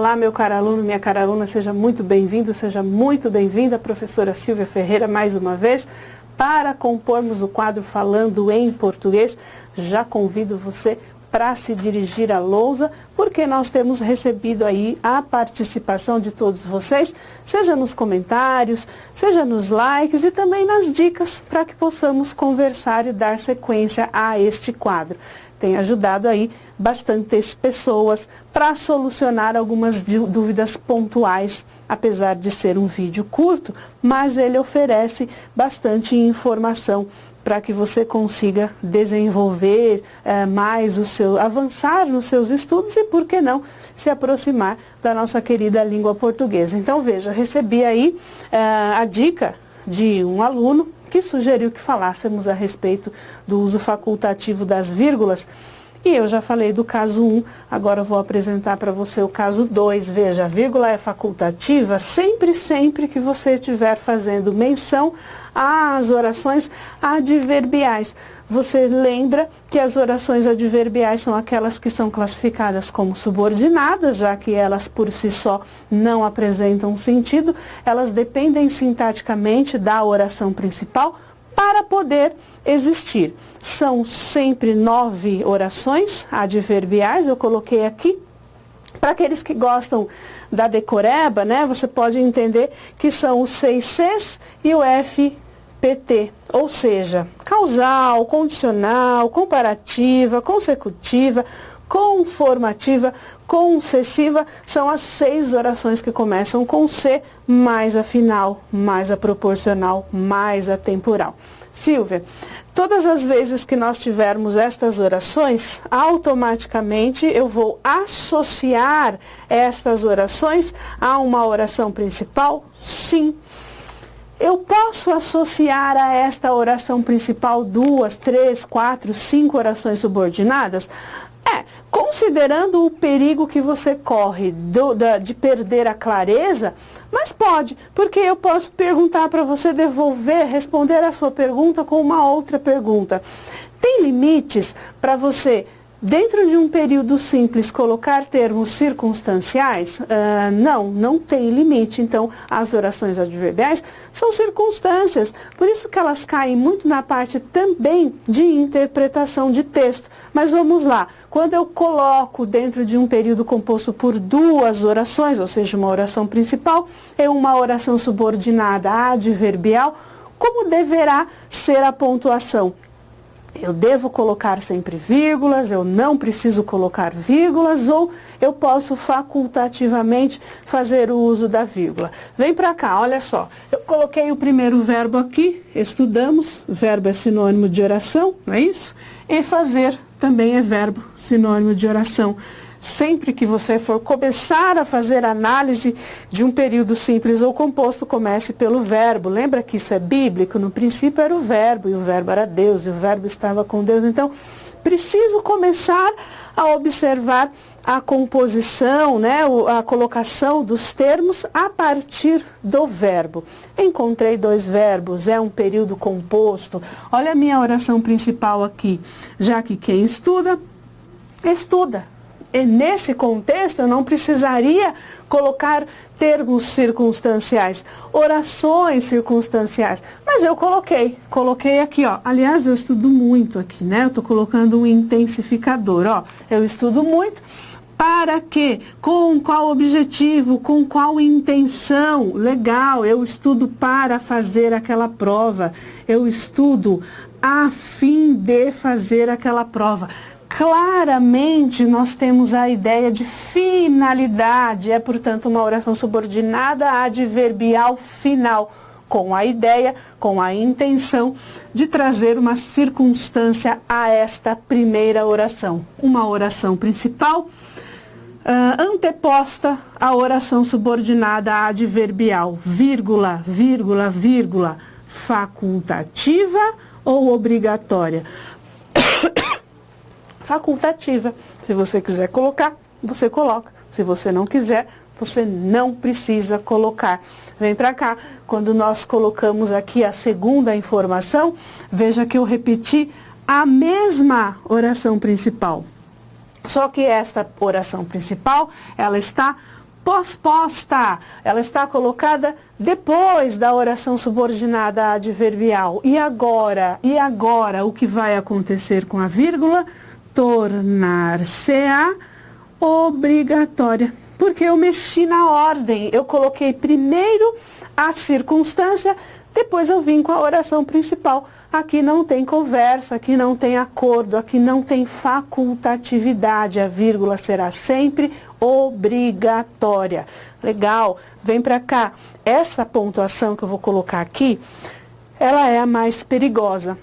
Olá, meu caro aluno, minha cara aluna, seja muito bem-vindo, seja muito bem-vinda, professora Silvia Ferreira, mais uma vez, para compormos o quadro Falando em Português. Já convido você para se dirigir à lousa, porque nós temos recebido aí a participação de todos vocês, seja nos comentários, seja nos likes e também nas dicas, para que possamos conversar e dar sequência a este quadro. Tem ajudado aí bastantes pessoas para solucionar algumas dúvidas pontuais, apesar de ser um vídeo curto, mas ele oferece bastante informação para que você consiga desenvolver mais avançar nos seus estudos e, por que não, se aproximar da nossa querida língua portuguesa. Então, veja, recebi aí a dica de um aluno que sugeriu que falássemos a respeito do uso facultativo das vírgulas. E eu já falei do caso 1, agora eu vou apresentar para você o caso 2. Veja, a vírgula é facultativa sempre que você estiver fazendo menção às orações adverbiais. Você lembra que as orações adverbiais são aquelas que são classificadas como subordinadas, já que elas por si só não apresentam sentido, elas dependem sintaticamente da oração principal para poder existir. São sempre 9 orações adverbiais, eu coloquei aqui. Para aqueles que gostam da decoreba, né, você pode entender que são os 6 Cs e o FPT, ou seja, causal, condicional, comparativa, consecutiva, conformativa, concessiva, são as 6 orações que começam com C, mais a final, mais a proporcional, mais a temporal. Silvia, todas as vezes que nós tivermos estas orações, automaticamente eu vou associar estas orações a uma oração principal? Sim. Eu posso associar a esta oração principal 2, 3, 4, 5 orações subordinadas? Considerando o perigo que você corre de perder a clareza, mas pode, porque eu posso perguntar para você, responder a sua pergunta com uma outra pergunta. Tem limites para você, dentro de um período simples, colocar termos circunstanciais? Não tem limite. Então, as orações adverbiais são circunstâncias. Por isso que elas caem muito na parte também de interpretação de texto. Mas vamos lá. Quando eu coloco dentro de um período composto por 2 orações, ou seja, uma oração principal e uma oração subordinada adverbial, como deverá ser a pontuação? Eu devo colocar sempre vírgulas, eu não preciso colocar vírgulas, ou eu posso facultativamente fazer o uso da vírgula. Vem para cá, olha só. Eu coloquei o primeiro verbo aqui, estudamos, verbo é sinônimo de oração, não é isso? E fazer também é verbo, sinônimo de oração. Sempre que você for começar a fazer análise de um período simples ou composto, comece pelo verbo. Lembra que isso é bíblico? No princípio era o verbo, e o verbo era Deus, e o verbo estava com Deus. Então, preciso começar a observar a composição, né, a colocação dos termos a partir do verbo. Encontrei 2 verbos, é um período composto. Olha a minha oração principal aqui. Já que quem estuda, estuda. E nesse contexto eu não precisaria colocar termos circunstanciais, orações circunstanciais, mas eu coloquei aqui, ó. Aliás, eu estudo muito aqui, né? Eu estou colocando um intensificador, ó. Eu estudo muito. Para quê? Com qual objetivo? Com qual intenção? Legal, eu estudo para fazer aquela prova. Eu estudo a fim de fazer aquela prova. Claramente nós temos a ideia de finalidade, é portanto uma oração subordinada adverbial final, com a ideia, com a intenção de trazer uma circunstância a esta primeira oração. Uma oração principal anteposta à oração subordinada adverbial, vírgula, vírgula, vírgula, facultativa ou obrigatória? Facultativa. Se você quiser colocar, você coloca. Se você não quiser, você não precisa colocar. Vem para cá. Quando nós colocamos aqui a segunda informação, veja que eu repeti a mesma oração principal. Só que esta oração principal, ela está posposta. Ela está colocada depois da oração subordinada adverbial. E agora, o que vai acontecer com a vírgula? Tornar-se-á obrigatória. Porque eu mexi na ordem. Eu coloquei primeiro a circunstância, depois eu vim com a oração principal. Aqui não tem conversa, aqui não tem acordo, aqui não tem facultatividade. A vírgula será sempre obrigatória. Legal, vem para cá. Essa pontuação que eu vou colocar aqui, ela é a mais perigosa,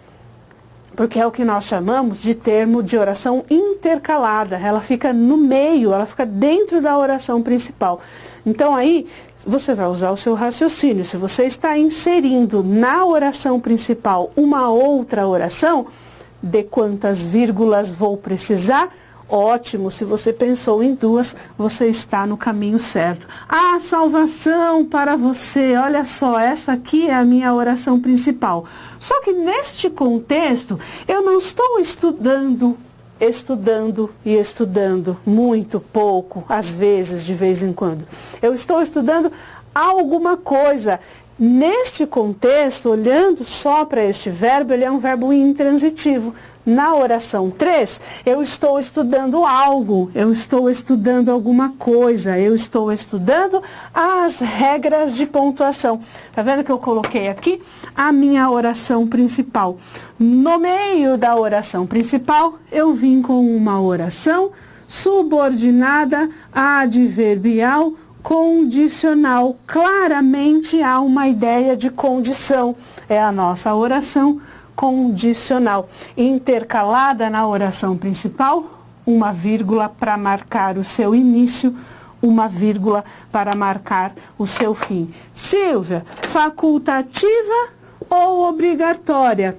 porque é o que nós chamamos de termo de oração intercalada. Ela fica no meio, ela fica dentro da oração principal. Então aí, você vai usar o seu raciocínio. Se você está inserindo na oração principal uma outra oração, de quantas vírgulas vou precisar? Ótimo, se você pensou em duas, você está no caminho certo. Ah, salvação para você, olha só, essa aqui é a minha oração principal. Só que neste contexto, eu não estou estudando muito pouco, às vezes, de vez em quando. Eu estou estudando alguma coisa. Neste contexto, olhando só para este verbo, ele é um verbo intransitivo. Na oração 3, eu estou estudando algo, eu estou estudando alguma coisa, eu estou estudando as regras de pontuação. Tá vendo que eu coloquei aqui a minha oração principal? No meio da oração principal, eu vim com uma oração subordinada adverbial condicional. Claramente há uma ideia de condição. É a nossa oração condicional. Intercalada na oração principal, uma vírgula para marcar o seu início, uma vírgula para marcar o seu fim. Silvia, facultativa ou obrigatória?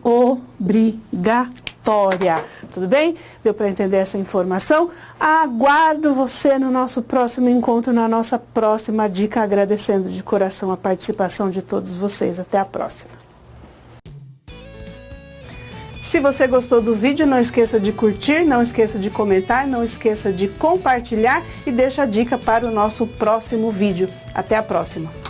Obrigatória. Tudo bem? Deu para entender essa informação? Aguardo você no nosso próximo encontro, na nossa próxima dica, agradecendo de coração a participação de todos vocês. Até a próxima. Se você gostou do vídeo, não esqueça de curtir, não esqueça de comentar, não esqueça de compartilhar e deixa a dica para o nosso próximo vídeo. Até a próxima!